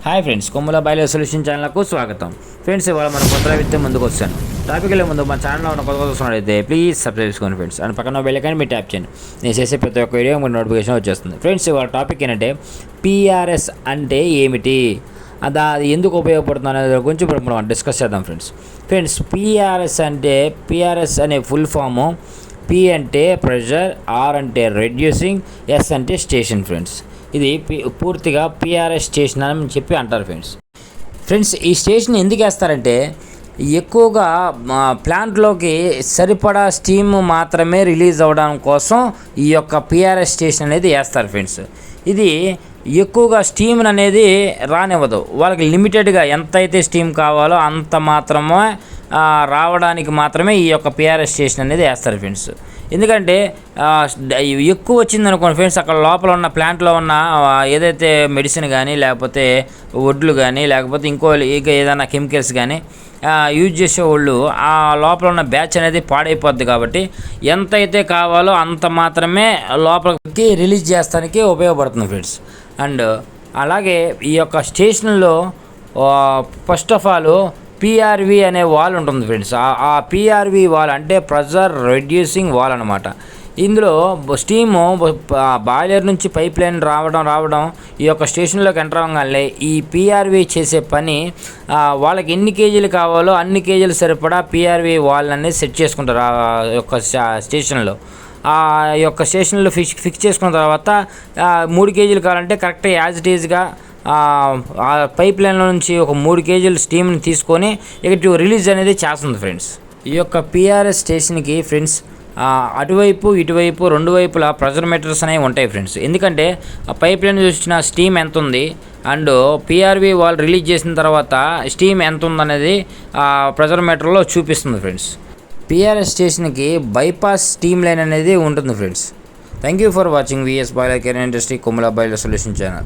Hi friends, కొమ్ముల boiler solution ఛానల్కు స్వాగతం. ఫ్రెండ్స్, ఇవాళ మనం కొత్త వ్యక్తి ముందుకు వచ్చాను. టాపిక్ వెళ్ళే ముందు మన ఛానల్లో ఉన్న కొత్త చూస్తున్నట్లయితే ప్లీజ్ సబ్స్క్రైబ్ చేసుకోండి ఫ్రెండ్స్. అండ్ పక్కన బెల్ ఐకాన్ మీరు ట్యాప్ చేయండి. నేను చేసే ప్రతి ఒక్క వీడియో మీకు నోటిఫికేషన్ వచ్చేస్తుంది. ఫ్రెండ్స్, ఇవాళ టాపిక్ ఏంటంటే పిఆర్ఎస్ అంటే ఏమిటి, అది ఎందుకు ఉపయోగపడుతుంది అనే గురించి ఇప్పుడు మనం డిస్కస్ చేద్దాం ఫ్రెండ్స్. పిఆర్ఎస్ అనే ఫుల్ ఫాము. పి అంటే ప్రెషర్, ఆర్ అంటే రెడ్యూసింగ్, ఎస్ అంటే స్టేషన్ ఫ్రెండ్స్. ఇది పూర్తిగా పిఆర్ఎస్ స్టేషన్ అని చెప్పి అంటారు ఫ్రెండ్స్. ఈ స్టేషన్ ఎందుకు వేస్తారంటే ఎక్కువగా ప్లాంట్లోకి సరిపడా స్టీమ్ మాత్రమే రిలీజ్ అవ్వడం కోసం ఈ యొక్క పిఆర్ఎస్ స్టేషన్ అనేది వేస్తారు ఫ్రెండ్స్. ఇది ఎక్కువగా స్టీమ్ అనేది రానివ్వదు. వాళ్ళకి లిమిటెడ్గా ఎంతైతే స్టీమ్ కావాలో అంత మాత్రమే రావడానికి మాత్రమే ఈ యొక్క పిఆర్ఎస్ స్టేషన్ అనేది వేస్తారు ఫ్రెండ్స్. ఎందుకంటే ఎక్కువ వచ్చింది అనుకోండి ఫ్రెండ్స్, అక్కడ లోపల ఉన్న ప్లాంట్లో ఉన్న ఏదైతే మెడిసిన్ కానీ లేకపోతే వడ్లు కానీ లేకపోతే ఇంకా ఏదైనా కెమికల్స్ కానీ యూజ్ చేసేవాళ్ళు ఆ లోపల ఉన్న బ్యాచ్ అనేది పాడైపోద్ది. కాబట్టి ఎంతైతే కావాలో అంత మాత్రమే లోపలికి రిలీజ్ చేస్తానికి ఉపయోగపడుతుంది ఫ్రెండ్స్. అండ్ అలాగే ఈ యొక్క స్టేషన్లో ఫస్ట్ ఆఫ్ ఆల్ పిఆర్వి అనే వాల్ ఉంటుంది ఫ్రెండ్స్. ఆ పిఆర్వి వాల్ అంటే ప్రెషర్ రెడ్యూసింగ్ వాల్ అనమాట. ఇందులో స్టీము బాయిలర్ నుంచి పైప్ లైన్ రావడం ఈ యొక్క స్టేషన్లోకి ఎంటర్ అవ్వగానే ఈ పిఆర్వి చేసే పని వాళ్ళకి ఎన్ని కేజీలు కావాలో అన్ని కేజీలు సరిపడా పిఆర్వి వాల్ అనేది సెట్ చేసుకుంటారు ఆ యొక్క స్టేషన్లో. ఆ యొక్క స్టేషన్లో ఫిక్స్ చేసుకున్న తర్వాత 3 కేజీలు కావాలంటే కరెక్ట్ యాజ్ ఇట్ ఈజ్గా ఆ పైప్ లైన్లో నుంచి ఒక 3 కేజీలు స్టీమ్ని తీసుకొని ఇటు రిలీజ్ అనేది చేస్తుంది ఫ్రెండ్స్. ఈ యొక్క పిఆర్ఎస్ స్టేషన్కి ఫ్రెండ్స్ అటువైపు ఇటువైపు రెండు వైపులా ప్రెషర్ మీటర్స్ అనేవి ఉంటాయి ఫ్రెండ్స్. ఎందుకంటే ఆ పైప్ లైన్ చూసిన స్టీమ్ ఎంత ఉంది అండ్ పిఆర్వి వాల్ రిలీజ్ చేసిన తర్వాత స్టీమ్ ఎంత ఉందనేది ఆ ప్రెషర్ మీటర్లో చూపిస్తుంది ఫ్రెండ్స్. పిఆర్ఎస్ స్టేషన్కి బైపాస్ స్టీమ్ లైన్ అనేది ఉంటుంది friends. Thank you for watching VS boiler care industry Kommula boiler solution channel.